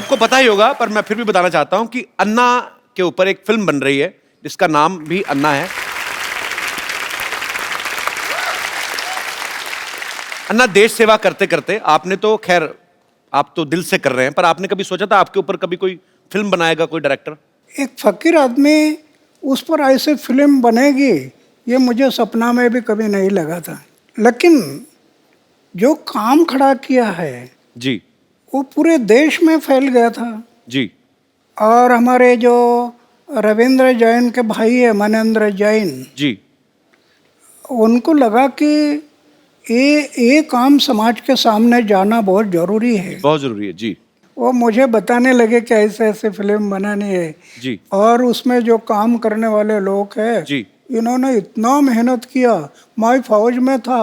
आपको पता ही होगा, पर मैं फिर भी बताना चाहता हूं कि अन्ना के ऊपर एक फिल्म बन रही है जिसका नाम भी अन्ना है। अन्ना, देश सेवा करते करते आपने तो खैर आप तो दिल से कर रहे हैं, पर आपने कभी सोचा था आपके ऊपर कभी कोई फिल्म बनाएगा कोई डायरेक्टर? एक फकीर आदमी उस पर ऐसे फिल्म बनेगी ये मुझे सपना में भी कभी नहीं लगा था। लेकिन जो काम खड़ा किया है जी वो पूरे देश में फैल गया था। जी। और हमारे जो रविंद्र जैन के भाई है मनेंद्र जैन, जी उनको लगा कि ये काम समाज के सामने जाना बहुत ज़रूरी है। बहुत जरूरी है। जी वो मुझे बताने लगे कि ऐसे ऐसे फिल्म बनानी है। जी और उसमें जो काम करने वाले लोग हैं, जी इन्होंने इतना मेहनत किया। मैं फौज में था,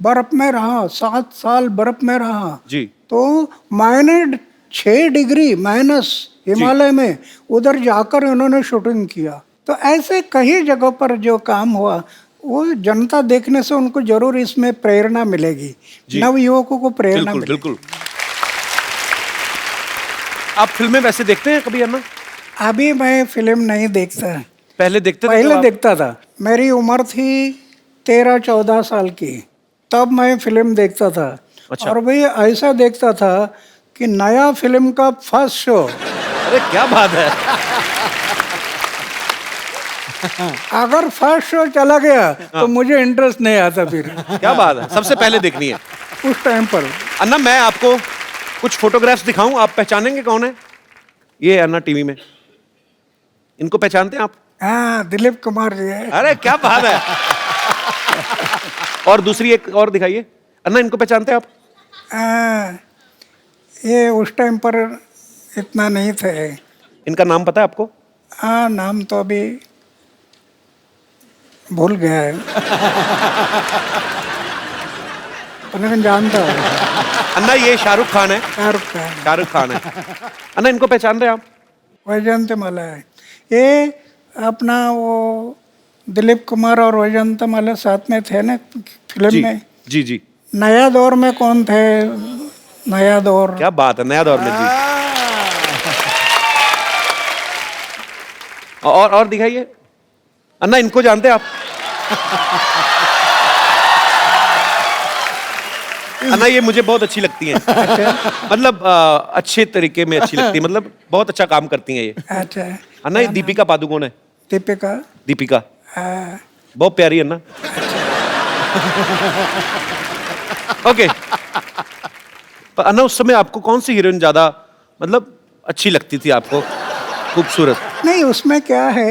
बर्फ में रहा, 7 साल बर्फ में रहा। जी तो मैंने 6 डिग्री माइनस हिमालय में उधर जाकर उन्होंने शूटिंग किया। तो ऐसे कई जगहों पर जो काम हुआ वो जनता देखने से उनको जरूर इसमें प्रेरणा मिलेगी, नव युवकों को प्रेरणा बिल्कुल मिलेगी। बिल्कुल। आप फिल्में वैसे देखते हैं कभी अन्ना? अभी मैं फिल्म नहीं देखता। पहले देखते थे? पहले तो देखता था। मेरी उम्र थी 13-14 साल की, तब मैं फिल्म देखता था। अच्छा। और भाई ऐसा देखता था कि नया फिल्म का फर्स्ट शो, अरे क्या बात है। अगर फर्स्ट शो चला गया तो मुझे इंटरेस्ट नहीं आता फिर। क्या बात है, सबसे पहले देखनी है उस टाइम पर। अन्ना। मैं आपको कुछ फोटोग्राफ्स दिखाऊं, आप पहचानेंगे कौन है? ये अन्ना टीवी में, इनको पहचानते हैं आप? हाँ, दिलीप कुमार जी है। अरे क्या बात है। और दूसरी एक और दिखाइए अन्ना, इनको पहचानते हैं आप? ये उस टाइम पर इतना नहीं थे। इनका नाम पता है आपको? नाम तो अभी भूल गया है, लेकिन जानता हूँ। अन्ना, ये शाहरुख खान है। शाहरुख खान। शाहरुख खान है। अन्ना, इनको पहचान रहे हैं आप? वैजयंतीमाला है ये। अपना वो दिलीप कुमार और वैजयंतीमाला साथ में थे ना फिल्म में। जी जी। नया दौर में कौन थे? नया दौर। क्या बात है, नया दौर में। जी। और दिखाइए अन्ना, इनको जानते हैं आप? अन्ना, ये मुझे बहुत अच्छी लगती हैं। मतलब अच्छे तरीके में अच्छी लगती है, मतलब बहुत अच्छा काम करती हैं ये। अच्छा। अन्ना, ये दीपिका पादुकोण है। दीपिका। दीपिका हाँ। बहुत प्यारी है अन्ना। ओके। पर अन्ना, उस समय आपको कौन सी हीरोइन ज्यादा मतलब अच्छी लगती थी आपको, खूबसूरत? नहीं, उसमें क्या है,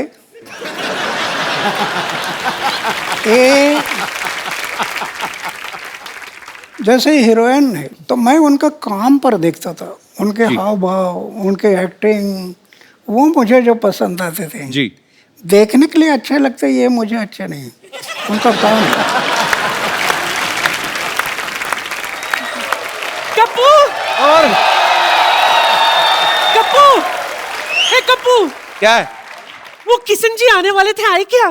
ये जैसे हीरोइन है तो मैं उनका काम पर देखता था, उनके हाव भाव, उनके एक्टिंग, वो मुझे जो पसंद आते थे। जी। देखने के लिए अच्छे लगते, ये मुझे अच्छे नहीं, उनका काम। कप्पू! और कप्पू! हे कप्पू! क्या है? वो किशन जी आने वाले थे, आए क्या?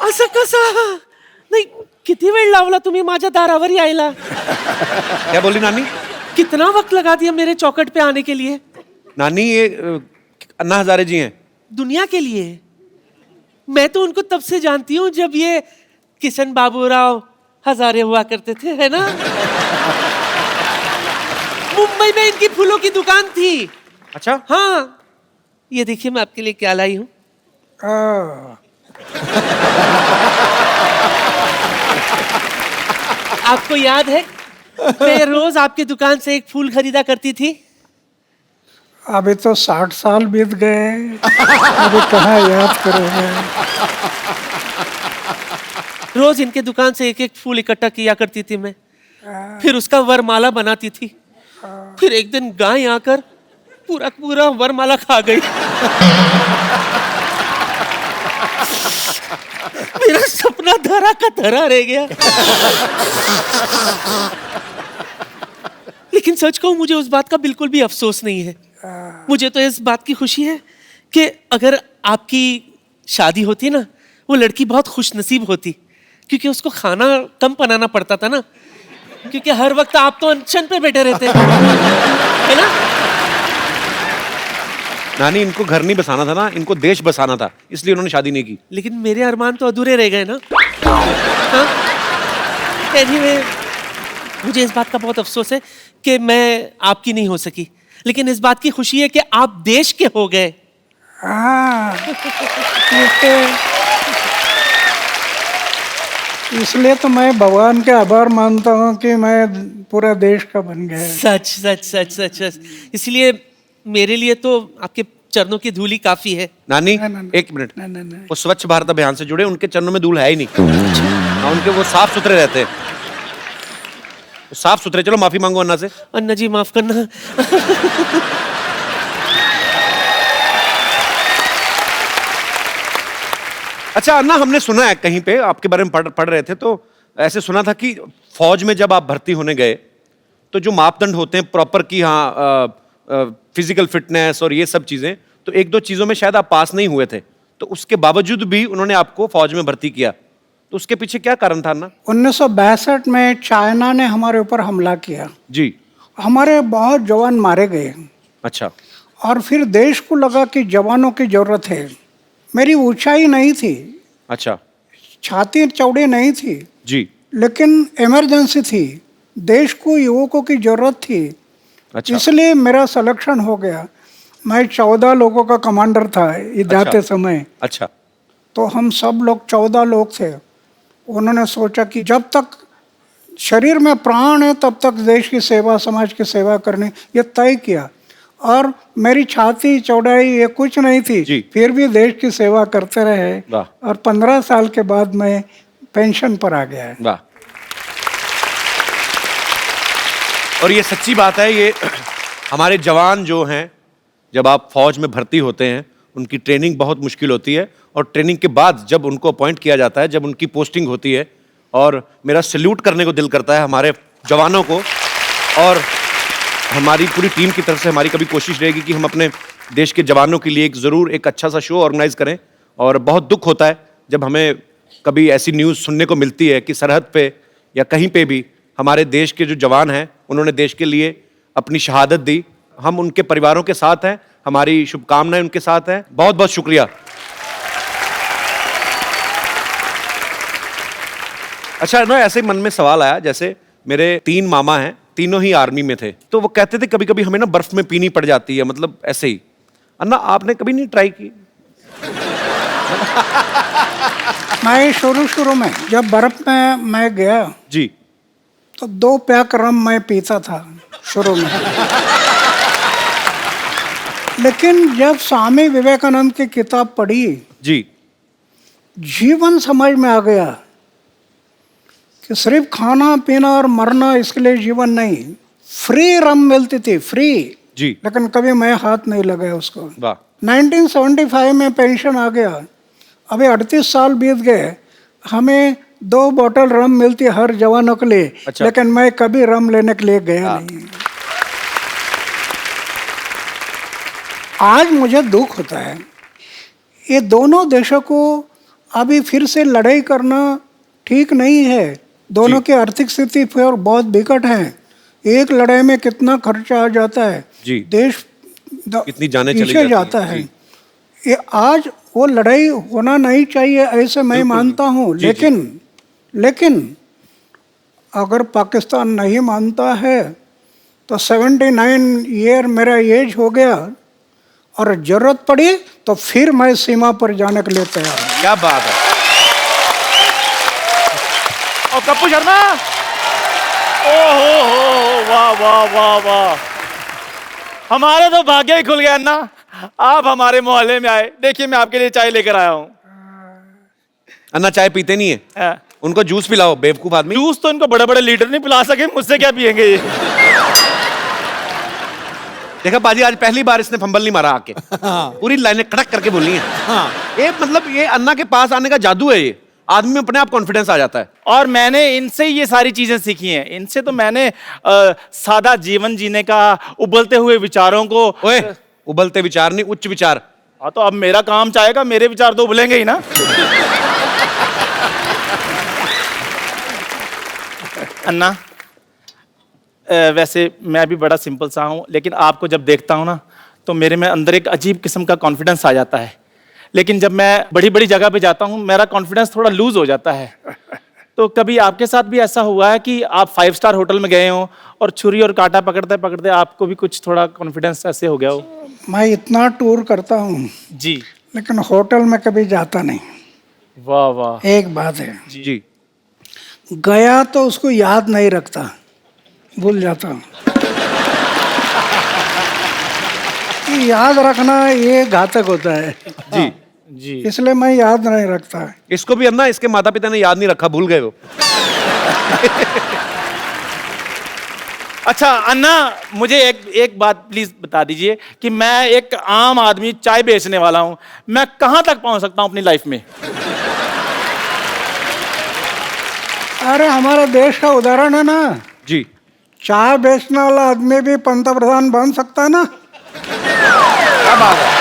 असं कसं? नाही, किती वेळ लावला तुम्ही माझ्या दारावर यायला? क्या बोली नानी? कितना वक्त लगा दिया मेरे चौखट पे आने के लिए? नानी, ये अन्ना हजारे जी हैं। दुनिया के लिए। मैं तो उनको तब से जानती हूँ जब ये किशन बाबूराव हजारे हुआ करते थे, है ना? मुंबई में इनकी फूलों की दुकान थी। अच्छा। हाँ, ये देखिए मैं आपके लिए क्या लाई हूँ। आपको याद है मैं रोज आपकी दुकान से एक फूल खरीदा करती थी? अभी तो 60 साल बीत गए, अभी कहाँ याद करोगे। रोज इनके दुकान से एक एक फूल इकट्ठा किया करती थी मैं, फिर उसका वरमाला बनाती थी। फिर एक दिन गाय आकर पूरा पूरा वरमाला खा गई। मेरा सपना धरा का धरा रह गया। लेकिन सच कहूं, मुझे उस बात का बिल्कुल भी अफसोस नहीं है। मुझे तो इस बात की खुशी है कि अगर आपकी शादी होती ना, वो लड़की बहुत खुशनसीब होती, क्योंकि उसको खाना कम बनाना पड़ता था ना, क्योंकि हर वक्त आप तो अनशन पे बैठे रहते है ना। नानी, इनको घर नहीं बसाना था ना, इनको देश बसाना था, इसलिए उन्होंने शादी नहीं की। लेकिन मेरे अरमान तो अधूरे रह गए ना। हाँ? Anyway, मुझे इस बात का बहुत अफसोस है कि मैं आपकी नहीं हो सकी, लेकिन इस बात की खुशी है कि आप देश के हो गए। हाँ, इसलिए तो मैं भगवान के आभार मानता हूँ कि मैं पूरा देश का बन गया। सच सच सच सच सच। इसलिए मेरे लिए तो आपके चरणों की धूली काफी है। नानी, ना। एक मिनट, नहीं। वो स्वच्छ भारत अभियान से जुड़े, उनके चरणों में धूल है ही नहीं। हाँ, उनके वो साफ सुथरे रहते हैं, साफ सुथरे। चलो माफी मांगो अन्ना से। अन्ना जी माफ करना। अच्छा अन्ना, हमने सुना है कहीं पे, आपके बारे में पढ़ रहे थे तो ऐसे सुना था कि फौज में जब आप भर्ती होने गए तो जो मापदंड होते हैं प्रॉपर की, हाँ, फिजिकल फिटनेस और ये सब चीजें, तो एक दो चीजों में शायद आप पास नहीं हुए थे, तो उसके बावजूद भी उन्होंने आपको फौज में भर्ती किया, तो उसके पीछे क्या कारण था अन्ना? 1962 में चाइना ने हमारे ऊपर हमला किया जी। हमारे बहुत जवान मारे गए। अच्छा। और फिर देश को लगा कि जवानों की जरूरत है। मेरी ऊंचाई नहीं थी, अच्छा। छाती चौड़ी नहीं थी, जी। लेकिन इमरजेंसी थी, देश को युवकों की जरूरत थी। अच्छा। इसलिए मेरा सिलेक्शन हो गया। मैं 14 लोगों का कमांडर था जाते समय। अच्छा। तो हम सब लोग 14 लोग थे। उन्होंने सोचा कि जब तक शरीर में प्राण है तब तक देश की सेवा, समाज की सेवा करनी, ये तय किया। और मेरी छाती चौड़ाई ये कुछ नहीं थी जी। फिर भी देश की सेवा करते रहे। वाह। और 15 साल के बाद मैं पेंशन पर आ गया है। वाह। और ये सच्ची बात है, ये हमारे जवान जो हैं, जब आप फौज में भर्ती होते हैं, उनकी ट्रेनिंग बहुत मुश्किल होती है, और ट्रेनिंग के बाद जब उनको अपॉइंट किया जाता है, जब उनकी पोस्टिंग होती है, और मेरा सैल्यूट करने को दिल करता है हमारे जवानों को। और हमारी पूरी टीम की तरफ से हमारी कभी कोशिश रहेगी कि हम अपने देश के जवानों के लिए एक ज़रूर एक अच्छा सा शो ऑर्गेनाइज करें। और बहुत दुख होता है जब हमें कभी ऐसी न्यूज़ सुनने को मिलती है कि सरहद पे या कहीं पे भी हमारे देश के जो जवान हैं, उन्होंने देश के लिए अपनी शहादत दी। हम उनके परिवारों के साथ हैं, हमारी शुभकामनाएं उनके साथ हैं। बहुत बहुत शुक्रिया। अच्छा ना, ऐसे ही मन में सवाल आया, जैसे मेरे 3 मामा हैं, तीनों ही आर्मी में थे, तो वो कहते थे कभी कभी हमें ना बर्फ में पीनी पड़ जाती है, मतलब ऐसे ही। अन्ना, आपने कभी नहीं ट्राई की? मैं शुरू में जब बर्फ में मैं गया जी। तो 2 पैक रम मैं पीता था शुरू में। लेकिन जब स्वामी विवेकानंद की किताब पढ़ी, जी। जीवन समझ में आ गया कि सिर्फ खाना पीना और मरना इसके लिए जीवन नहीं। फ्री रम मिलती थी, फ्री जी। लेकिन कभी मैं हाथ नहीं लगाया उसको। वाह। 1975 में पेंशन आ गया, अभी 38 साल बीत गए, हमें 2 बोतल रम मिलती हर जवानों के लिए। अच्छा। लेकिन मैं कभी रम लेने के लिए गया नहीं। आज मुझे दुख होता है, ये दोनों देशों को अभी फिर से लड़ाई करना ठीक नहीं है। दोनों की आर्थिक स्थिति फिर बहुत विकट है। एक लड़ाई में कितना खर्चा आ जाता है जी। देश कितनी जाने चली पीछे जाता है। ये आज वो लड़ाई होना नहीं चाहिए ऐसे मैं मानता हूँ। लेकिन अगर पाकिस्तान नहीं मानता है तो 79 ईयर मेरा एज हो गया, और जरूरत पड़ी तो फिर मैं सीमा पर जाने के लिए तैयार हूँ। क्या बात है। और कप्पू शर्मा, ओहो, वाह वाह वाह वाह, हमारे तो भाग्य ही खुल गया अन्ना, आप हमारे मोहल्ले में आए। देखिए मैं आपके लिए चाय लेकर आया हूँ। अन्ना चाय पीते नहीं है, उनको जूस पिलाओ, बेवकूफ आदमी। जूस तो इनको बड़े बड़े लीटर नहीं पिला सके, मुझसे क्या पियेंगे ये। देखा पाजी, आज पहली बार इसने फंबल नहीं मारा आके। पूरी लाइनें कड़क करके बोली हैं। हाँ। ये मतलब ये अन्ना के पास आने का जादू है, ये आदमी में अपने आप कॉन्फिडेंस आ जाता है। और मैंने इनसे ही ये सारी चीजें सीखी हैं। इनसे तो मैंने सादा जीवन जीने का, उबलते हुए विचारों को। ओए, उबलते विचार नहीं, उच्च विचार। हाँ, तो अब मेरा काम चाहेगा, मेरे विचार तो उबलेंगे ही ना। अन्ना, वैसे मैं भी बड़ा सिंपल सा हूँ, लेकिन आपको जब देखता हूँ ना तो मेरे में अंदर एक अजीब किस्म का कॉन्फिडेंस आ जाता है। लेकिन जब मैं बड़ी बड़ी जगह पे जाता हूँ मेरा कॉन्फिडेंस थोड़ा लूज हो जाता है। तो कभी आपके साथ भी ऐसा हुआ है कि आप 5 स्टार होटल में गए हो और छुरी और कांटा पकड़ते पकड़ते आपको भी कुछ थोड़ा कॉन्फिडेंस ऐसे हो गया हो? मैं इतना टूर करता हूँ जी। लेकिन होटल में कभी जाता नहीं। वाह वाह। एक बात है, जी। गया तो उसको याद नहीं रखता, भूल जाता हूँ। कि याद रखना ये घातक होता है, जी। जी। इसलिए मैं याद नहीं रखता। इसको भी अन्ना इसके माता पिता ने याद नहीं रखा, भूल गए वो। अच्छा अन्ना, मुझे एक बात प्लीज बता दीजिए कि मैं एक आम आदमी चाय बेचने वाला हूं, मैं कहां तक पहुंच सकता हूं अपनी लाइफ में? अरे हमारे देश का उदाहरण है ना, जी। चाय बेचने वाला आदमी भी पंतप्रधान बन सकता है ना। क्या बात है।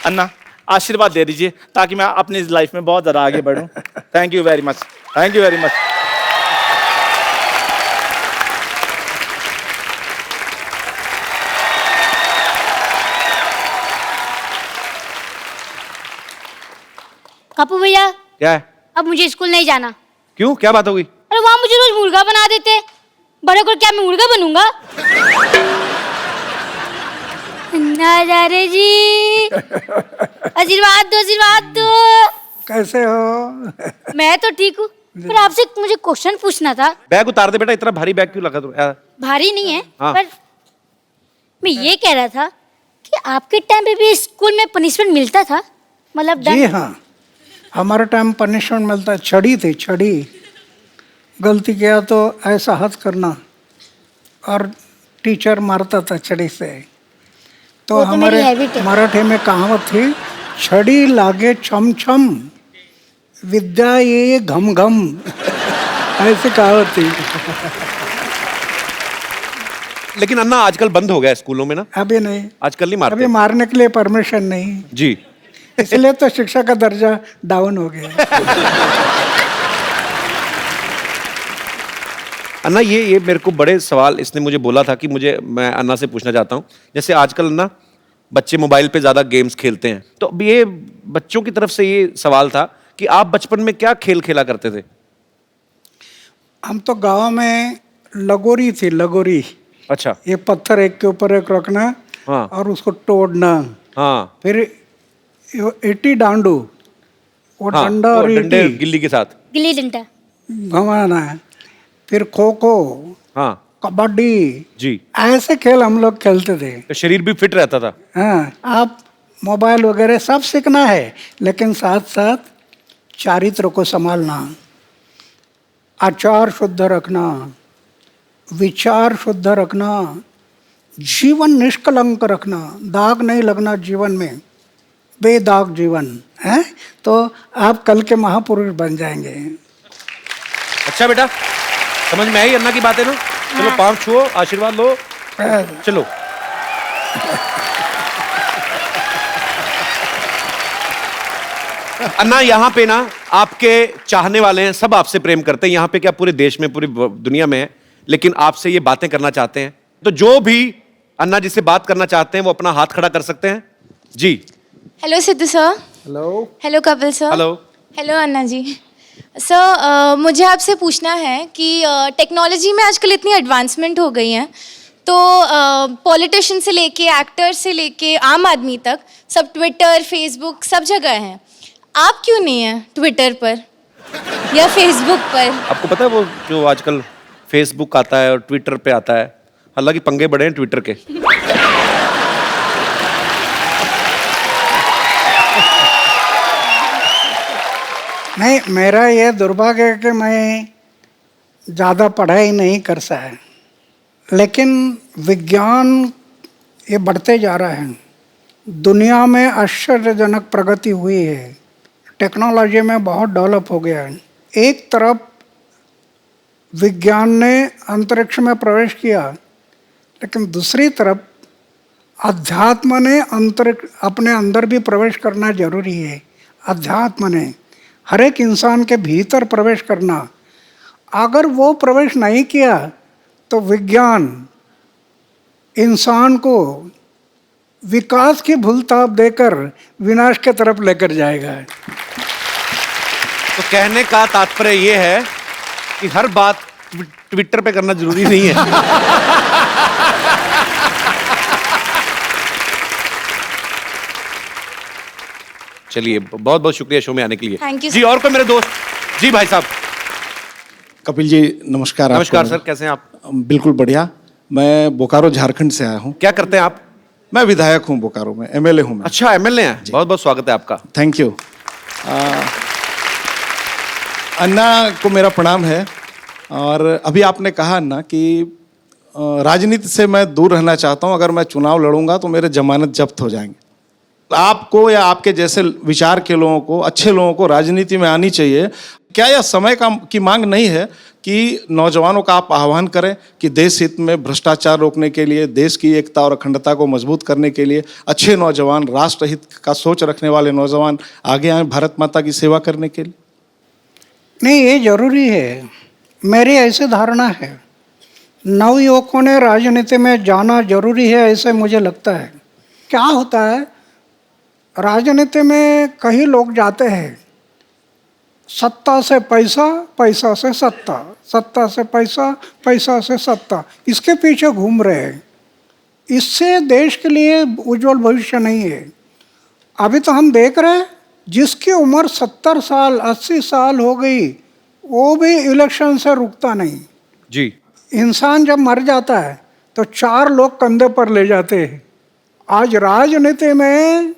अन्ना, आशीर्वाद दे दीजिए ताकि मैं अपनी लाइफ में बहुत ज्यादा आगे बढ़ूं। Thank you very much, thank you very much. Kapoor भैया, क्या है? अब मुझे स्कूल नहीं जाना। क्यों, क्या बात हो गई? अरे वहाँ मुझे रोज मुर्गा बना देते, बड़े होकर क्या मैं मुर्गा बनूंगा? अन्ना जा रे जी, आशीर्वाद दो, आशीर्वाद दो। कैसे हो? मैं तो ठीक हूँ, पर आपसे मुझे क्वेश्चन पूछना था। बैग उतार दे बेटा, इतना भारी बैग क्यों लगा तुम? भारी नहीं है, हाँ। पर मैं ये कह रहा था कि आपके टाइम पे भी स्कूल में पनिशमेंट मिलता था, मतलब जी हाँ, हमारे टाइम पनिशमेंट मिलता है। छड़ी थी, छड़ी। गलती किया तो ऐसा हाथ करना और टीचर मारता था छड़ी से। तो वो तो मेरी हमारे हैबिट है। मराठी में कहावत थी, छड़ी लागे छम छम, विद्या ये घम घम। ऐसी कहावत थी। लेकिन अन्ना आजकल बंद हो गया है स्कूलों में ना, अभी नहीं, आजकल नहीं अभी मारते। मारने के लिए परमिशन नहीं, जी। इसलिए तो शिक्षा का दर्जा डाउन हो गया। अन्ना ये मेरे को बड़े सवाल इसने मुझे बोला था कि मैं अन्ना से पूछना चाहता हूँ। जैसे आजकल ना बच्चे मोबाइल पे ज्यादा गेम्स खेलते हैं, तो अब ये बच्चों की तरफ से ये सवाल था कि आप बचपन में क्या खेल खेला करते थे? हम तो गांव में लगोरी थी, लगोरी। अच्छा। ये पत्थर एक के ऊपर एक रखना, हाँ। और उसको तोड़ना। हाँ। फिर ईटी डांडू, वो हाँ, डंडा वो और डंडे ईटी गिल्ली के साथ। गिल्ली डंडा। घुमाना है। फिर खो खो, हाँ कबड्डी, जी। ऐसे खेल हम लोग खेलते थे। तो शरीर भी फिट रहता था। हाँ, आप मोबाइल वगैरह सब सीखना है, लेकिन साथ साथ चारित्र को संभालना, आचार शुद्ध रखना, विचार शुद्ध रखना, जीवन निष्कलंक रखना, दाग नहीं लगना जीवन में, बेदाग जीवन है, तो आप कल के महापुरुष बन जाएंगे। अच्छा बेटा, समझ में आई अन्ना की बातें ना? चलो पाँव छुओ, आशीर्वाद लो, चलो। अन्ना यहाँ पे ना आपके चाहने वाले हैं, सब आपसे प्रेम करते हैं। यहाँ पे क्या पूरे देश में, पूरी दुनिया में है, लेकिन आपसे ये बातें करना चाहते हैं। तो जो भी अन्ना जी से बात करना चाहते हैं वो अपना हाथ खड़ा कर सकते हैं। जी। Hello Sidhu sir. Hello. Hello Kapil sir. Hello. Hello Anna ji. Sir मुझे आपसे पूछना है कि टेक्नोलॉजी में आजकल इतनी एडवांसमेंट हो गई है, तो पॉलिटिशियन से लेके एक्टर से लेके आम आदमी तक सब ट्विटर फेसबुक सब जगह हैं। आप क्यों नहीं हैं ट्विटर पर या फेसबुक पर? आपको पता है वो जो आजकल फेसबुक आता है और ट्विटर पे आता है, हालांकि पंगे बड़े हैं ट्विटर के। नहीं, मेरा ये दुर्भाग्य है कि मैं ज़्यादा पढ़ाई नहीं कर सका, लेकिन विज्ञान ये बढ़ते जा रहा है। दुनिया में आश्चर्यजनक प्रगति हुई है, टेक्नोलॉजी में बहुत डेवलप हो गया है। एक तरफ विज्ञान ने अंतरिक्ष में प्रवेश किया, लेकिन दूसरी तरफ अध्यात्म ने अंतरिक्ष अपने अंदर भी प्रवेश करना जरूरी है। अध्यात्म ने हर एक इंसान के भीतर प्रवेश करना, अगर वो प्रवेश नहीं किया तो विज्ञान इंसान को विकास की भूलताप देकर विनाश की तरफ लेकर जाएगा। तो कहने का तात्पर्य ये है कि हर बात ट्विटर पे करना जरूरी नहीं है। चलिए, बहुत बहुत शुक्रिया शो में आने के लिए। Thank you, ji, sir. और कोई मेरे दोस्त? जी भाई साहब। कपिल जी नमस्कार। नमस्कार आपको। सर, कैसे हैं आप? बिल्कुल बढ़िया। मैं बोकारो झारखंड से आया हूँ। क्या करते हैं आप? मैं विधायक हूँ बोकारो में, एमएलए हूँ मैं। अच्छा, एमएलए हैं। बहुत बहुत स्वागत है आपका। Thank you. अन्ना को मेरा प्रणाम है। और अभी आपने कहा अन्ना कि राजनीति से मैं दूर रहना चाहता हूँ, अगर मैं चुनाव लड़ूंगा तो मेरे जमानत जब्त हो जाएंगे। आपको या आपके जैसे विचार के लोगों को, अच्छे लोगों को राजनीति में आनी चाहिए। क्या यह समय की मांग नहीं है कि नौजवानों का आप आह्वान करें कि देश हित में भ्रष्टाचार रोकने के लिए, देश की एकता और अखंडता को मजबूत करने के लिए अच्छे नौजवान, राष्ट्रहित का सोच रखने वाले नौजवान आगे आए भारत माता की सेवा करने के लिए? नहीं, ये जरूरी है। मेरी ऐसी धारणा है, नवयुवकों ने राजनीति में जाना जरूरी है, ऐसे मुझे लगता है। क्या होता है, राजनीति में कई लोग जाते हैं सत्ता से पैसा, पैसा से सत्ता, सत्ता से पैसा, पैसा से सत्ता, इसके पीछे घूम रहे हैं। इससे देश के लिए उज्जवल भविष्य नहीं है। अभी तो हम देख रहे हैं, जिसकी उम्र 70 साल 80 साल हो गई वो भी इलेक्शन से रुकता नहीं। जी। इंसान जब मर जाता है तो 4 लोग कंधे पर ले जाते हैं। आज राजनीति में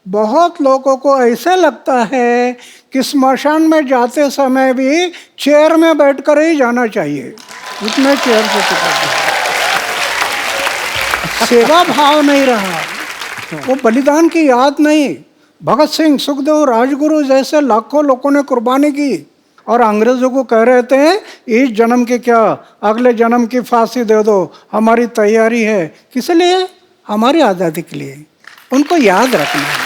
बहुत लोगों को ऐसे लगता है कि स्मशान में जाते समय भी चेयर में बैठकर ही जाना चाहिए, इतने चेयर से चिपक। सेवा भाव नहीं रहा, वो बलिदान की याद नहीं। भगत सिंह, सुखदेव, राजगुरु जैसे लाखों लोगों ने कुर्बानी की और अंग्रेजों को कह रहे थे इस जन्म के क्या, अगले जन्म की फांसी दे दो, हमारी तैयारी है। किस लिए? हमारी आज़ादी के लिए। उनको याद रखना है।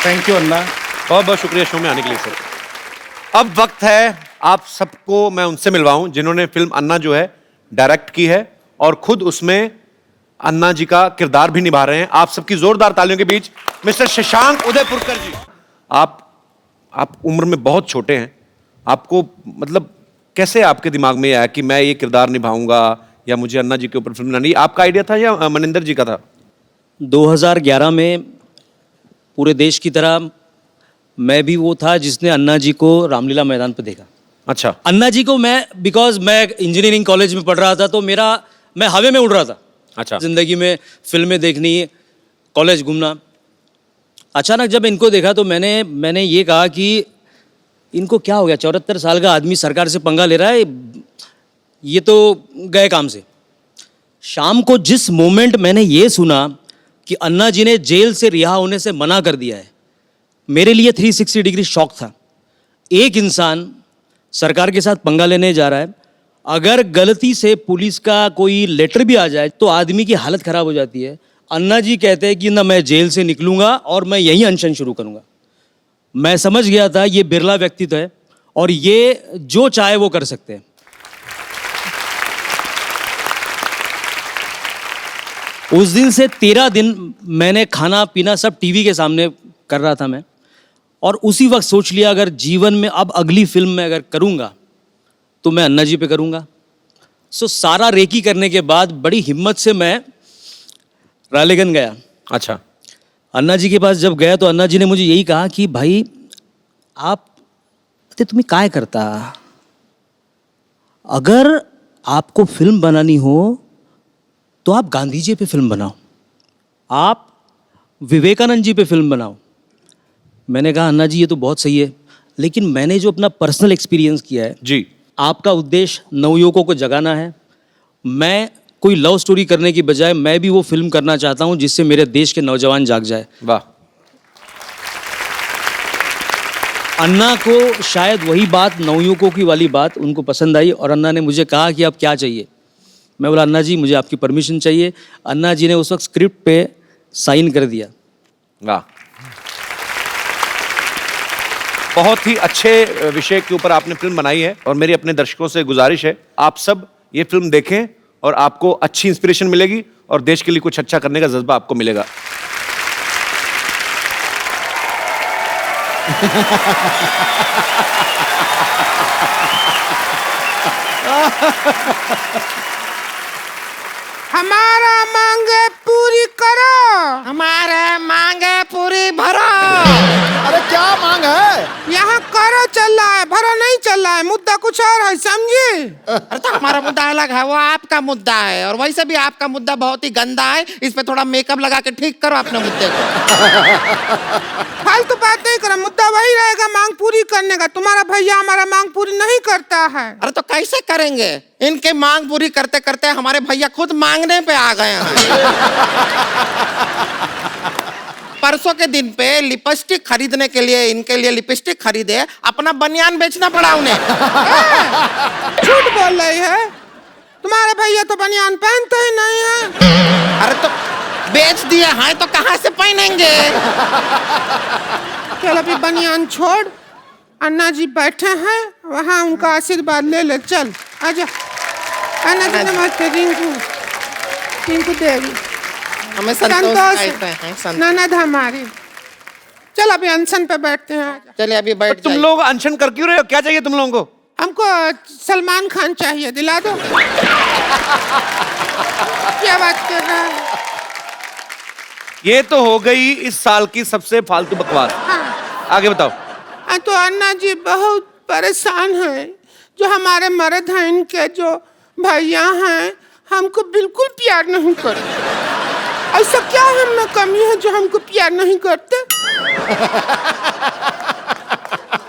थैंक यू अन्ना। बहुत बहुत शुक्रिया शो में आने के लिए सर। अब वक्त है आप सबको मैं उनसे मिलवाऊं जिन्होंने फिल्म अन्ना जो है डायरेक्ट की है और खुद उसमें अन्ना जी का किरदार भी निभा रहे हैं। आप सबकी जोरदार तालियों के बीच मिस्टर शशांक उदयपुरकर जी। आप उम्र में बहुत छोटे हैं, आपको मतलब कैसे आपके दिमाग में आया कि मैं ये किरदार निभाऊंगा या मुझे अन्ना जी के ऊपर फिल्म बनानी? आपका आइडिया था या मनिंदर जी का था? 2011 में पूरे देश की तरह मैं भी वो था जिसने अन्ना जी को रामलीला मैदान पर देखा। अच्छा। अन्ना जी को बिकॉज मैं इंजीनियरिंग कॉलेज में पढ़ रहा था, तो मैं हवा में उड़ रहा था। अच्छा। जिंदगी में फिल्में देखनी, कॉलेज घूमना। अचानक जब इनको देखा तो मैंने ये कहा कि इनको क्या हो गया, 74 साल का आदमी सरकार से पंगा ले रहा है, ये तो गए काम से। शाम को जिस मोमेंट मैंने ये सुना कि अन्ना जी ने जेल से रिहा होने से मना कर दिया है, मेरे लिए 360 डिग्री शॉक था। एक इंसान सरकार के साथ पंगा लेने जा रहा है, अगर गलती से पुलिस का कोई लेटर भी आ जाए तो आदमी की हालत खराब हो जाती है। अन्ना जी कहते हैं कि ना मैं जेल से निकलूंगा और मैं यहीं अनशन शुरू करूंगा। मैं समझ गया था ये बिरला व्यक्तित्व है और ये जो चाहे वो कर सकते हैं। उस दिन से 13 दिन मैंने खाना पीना सब टीवी के सामने कर रहा था मैं, और उसी वक्त सोच लिया अगर जीवन में अब अगली फिल्म में अगर करूंगा तो मैं अन्ना जी पे करूंगा। सारा रेकी करने के बाद बड़ी हिम्मत से मैं रालेगन गया। अच्छा। अन्ना जी के पास जब गया तो अन्ना जी ने मुझे यही कहा कि भाई आप तुम्हें काय करता, अगर आपको फिल्म बनानी हो तो आप गांधी जी पे फिल्म बनाओ, आप विवेकानंद जी पे फिल्म बनाओ। मैंने कहा अन्ना जी ये तो बहुत सही है, लेकिन मैंने जो अपना पर्सनल एक्सपीरियंस किया है जी, आपका उद्देश्य नवयुवकों को जगाना है। मैं कोई लव स्टोरी करने की बजाय मैं भी वो फिल्म करना चाहता हूं जिससे मेरे देश के नौजवान जाग जाए। वाह। अन्ना को शायद वही बात, नवयुवकों की वाली बात उनको पसंद आई और अन्ना ने मुझे कहा कि अब क्या चाहिए। मैं बोला अन्ना जी मुझे आपकी परमिशन चाहिए। अन्ना जी ने उस वक्त स्क्रिप्ट पे साइन कर दिया। वाह। बहुत ही अच्छे विषय के ऊपर आपने फिल्म बनाई है और मेरी अपने दर्शकों से गुजारिश है आप सब ये फिल्म देखें और आपको अच्छी इंस्पिरेशन मिलेगी और देश के लिए कुछ अच्छा करने का जज्बा आपको मिलेगा। हमारा मांगे पूरी करो, हमारे मांगे पूरी भरो। अरे क्या मांग है? यहाँ करो चल रहा है, भरो नहीं चल रहा है, मुद्दा कुछ और है, समझी? अरे तो हमारा मुद्दा अलग है, वो आपका मुद्दा है, और वैसे भी आपका मुद्दा बहुत ही गंदा है, इस पे थोड़ा मेकअप लगा के ठीक करो अपने मुद्दे को। फालतू बात नहीं करो, मुद्दा वही रहेगा मांग पूरी करने का। तुम्हारा भैया हमारा मांग पूरी नहीं करता है। अरे तो कैसे करेंगे? इनके मांग पूरी करते करते हमारे भैया खुद मांगने पे आ गए हैं। परसों के दिन पे लिपस्टिक खरीदने के लिए इनके लिए लिपस्टिक खरीदे, अपना बनियान बेचना पड़ा उन्हें। झूठ बोल रही है, तुम्हारे भैया तो बनियान पहनते ही नहीं है। अरे तो बेच दिए हैं तो कहाँ से पहनेंगे? चल अभी बनियान छोड़, अन्ना जी बैठे हैं वहाँ, उनका आशीर्वाद ले ले। चल आजा। अन्ना जी नमस्ते। रिंकू देवी हमें संतोष ननद हमारी। चल अभी अनशन पे बैठते हैं। चलिए अभी बैठ। तुम लोग अनशन कर क्यों रहे हो? क्या चाहिए तुम लोगों को? हमको सलमान खान चाहिए, दिला दो। क्या बात कर रहा है? ये तो हो गई इस साल की सबसे फालतू बकवास। हाँ। आगे बताओ। तो अन्ना जी बहुत परेशान हैं, जो हमारे मर्द हैं, इनके जो भैया हैं, हमको बिल्कुल प्यार नहीं करते। ऐसा क्या हम में कमी है जो हमको प्यार नहीं करते?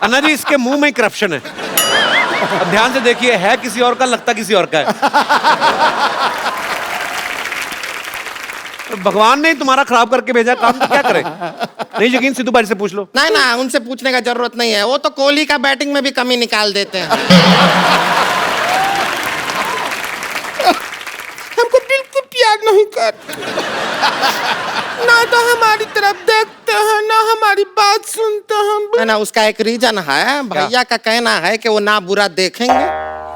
अन्ना जी इसके मुंह में करप्शन है। अब ध्यान से देखिए, है किसी और का, लगता किसी और का है। भगवान ने तुम्हारा खराब करके भेजा काम, तो क्या करे? नहीं यकीन सिद्धू भाई से पूछ लो। नहीं ना, उनसे पूछने का जरूरत नहीं है, वो तो कोहली का बैटिंग में भी कमी निकाल देते हैं। हमको बिल्कुल प्यार नहीं करते, ना तो हमारी तरफ देखते हैं, ना हमारी बात सुनते हैं। ना उसका एक रीजन है, भैया का कहना है कि वो ना बुरा देखेंगे,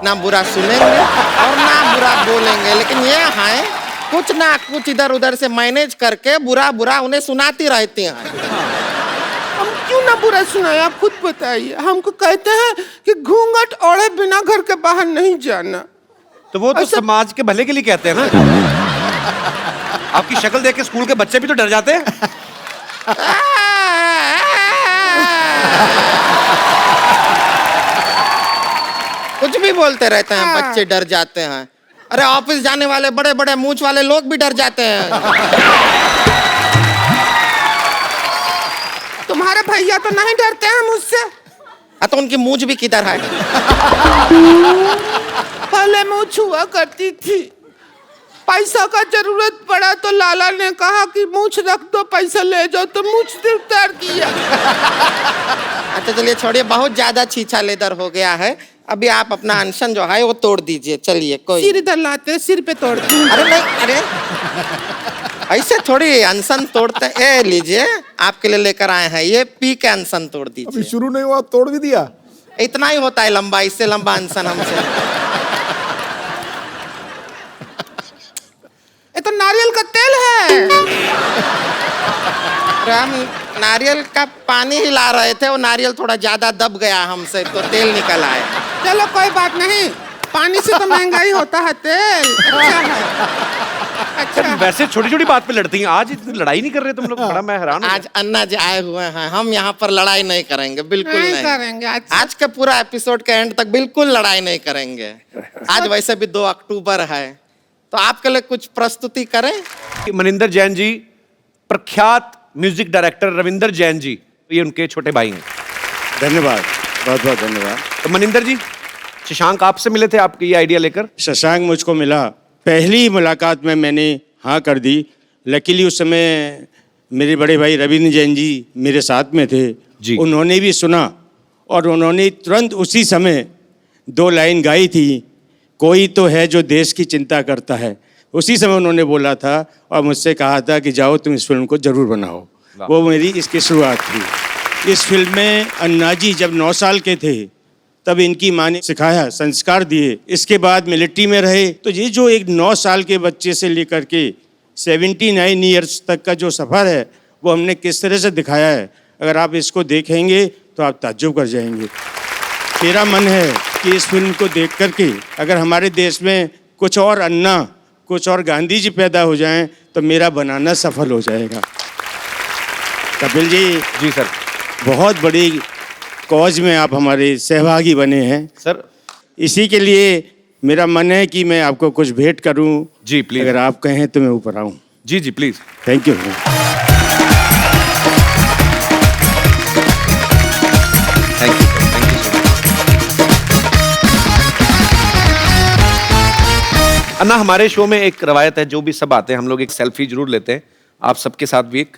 ना बुरा सुनेंगे और ना बुरा बोलेंगे, लेकिन ये है कुछ ना कुछ इधर उधर से मैनेज करके बुरा बुरा उन्हें सुनाती रहती हैं। हम क्यों ना बुरा सुनाए, आप खुद बताइए। हमको कहते हैं कि घूंघट ओढ़े बिना घर के बाहर नहीं जाना। तो वो तो समाज के भले के लिए कहते हैं ना। आपकी शक्ल देख के स्कूल के बच्चे भी तो डर जाते हैं। कुछ भी बोलते रहते हैं, बच्चे डर जाते हैं। अरे ऑफिस जाने वाले बड़े बड़े मूंछ वाले लोग भी डर जाते हैं। तुम्हारे भैया तो नहीं डरते हैं मुझसे। तो उनकी मूंछ भी किधर है? पहले मूंछ हुआ करती थी, पैसा का जरूरत पड़ा तो लाला ने कहा कि मूंछ रख दो, पैसा ले जाओ, तो मूंछ उतार दिया। अच्छा चलिए छोड़िए, बहुत ज्यादा छीछा लेदर हो गया है। अभी आप अपना अनशन जो है वो तोड़ दीजिए। चलिए कोई सिर इधर लाते, सिर पे तोड़ते। अरे नहीं, अरे ऐसे थोड़ी अनशन तोड़ते। ए लीजिए, आपके लिए लेकर आए हैं, ये पी के अनशन तोड़ दीजिए। अभी शुरू नहीं हुआ तोड़ भी दिया। इतना ही होता है लंबा, इससे लंबा अनशन हमसे। ये तो नारियल का तेल है। हम नारियल का पानी ही ला रहे थे, वो नारियल थोड़ा ज्यादा दब गया हमसे, तो तेल निकल आया। चलो कोई बात नहीं, पानी से तो महंगा ही होता है तेल। अच्छा है। अच्छा वैसे छोटी छोटी बात पे लड़ती हैं, आज इतनी लड़ाई नहीं कर रहे तुम लोग? बड़ा मैं हैरान हूं। आज अन्ना जी आए हुए हैं, हम यहाँ पर लड़ाई नहीं करेंगे, बिल्कुल नहीं करेंगे। आज के पूरा एपिसोड के एंड तक बिल्कुल लड़ाई नहीं करेंगे। आज वैसे भी 2 अक्टूबर है, तो आपके लिए कुछ प्रस्तुति करें। मनिंदर जैन जी, प्रख्यात म्यूजिक डायरेक्टर रविंदर जैन जी, ये उनके छोटे भाई हैं। धन्यवाद, बहुत बहुत धन्यवाद। तो मनिंदर जी, शशांक आपसे मिले थे आपके ये आइडिया लेकर? शशांक मुझको मिला, पहली ही मुलाकात में मैंने हाँ कर दी। लकीली उस समय मेरे बड़े भाई रविंद्र जैन जी मेरे साथ में थे जी। उन्होंने भी सुना और उन्होंने तुरंत उसी समय 2 लाइन गाई थी, कोई तो है जो देश की चिंता करता है। उसी समय उन्होंने बोला था और मुझसे कहा था कि जाओ तुम इस फिल्म को जरूर बनाओ। वो मेरी इसकी शुरुआत थी। इस फिल्म में अन्ना जी जब 9 साल के थे तब इनकी माँ ने सिखाया, संस्कार दिए। इसके बाद मिलिट्री में रहे। तो ये जो एक 9 साल के बच्चे से लेकर के 79 ईयर्स तक का जो सफ़र है वो हमने किस तरह से दिखाया है, अगर आप इसको देखेंगे तो आप ताज्जुब कर जाएंगे। मेरा मन है कि इस फिल्म को देख करके अगर हमारे देश में कुछ और अन्ना, कुछ और गांधी जी पैदा हो जाएं तो मेरा बनाना सफल हो जाएगा। कपिल जी सर। बहुत बड़ी कॉज में आप हमारे सहभागी बने हैं सर। इसी के लिए मेरा मन है कि मैं आपको कुछ भेंट करूं। जी प्लीज। अगर आप कहें तो मैं ऊपर आऊं। जी please. Thank you. Thank you so much. Anna, हमारे शो में एक रवायत है, जो भी सब आते हैं हम लोग एक सेल्फी जरूर लेते हैं। आप सबके साथ भी एक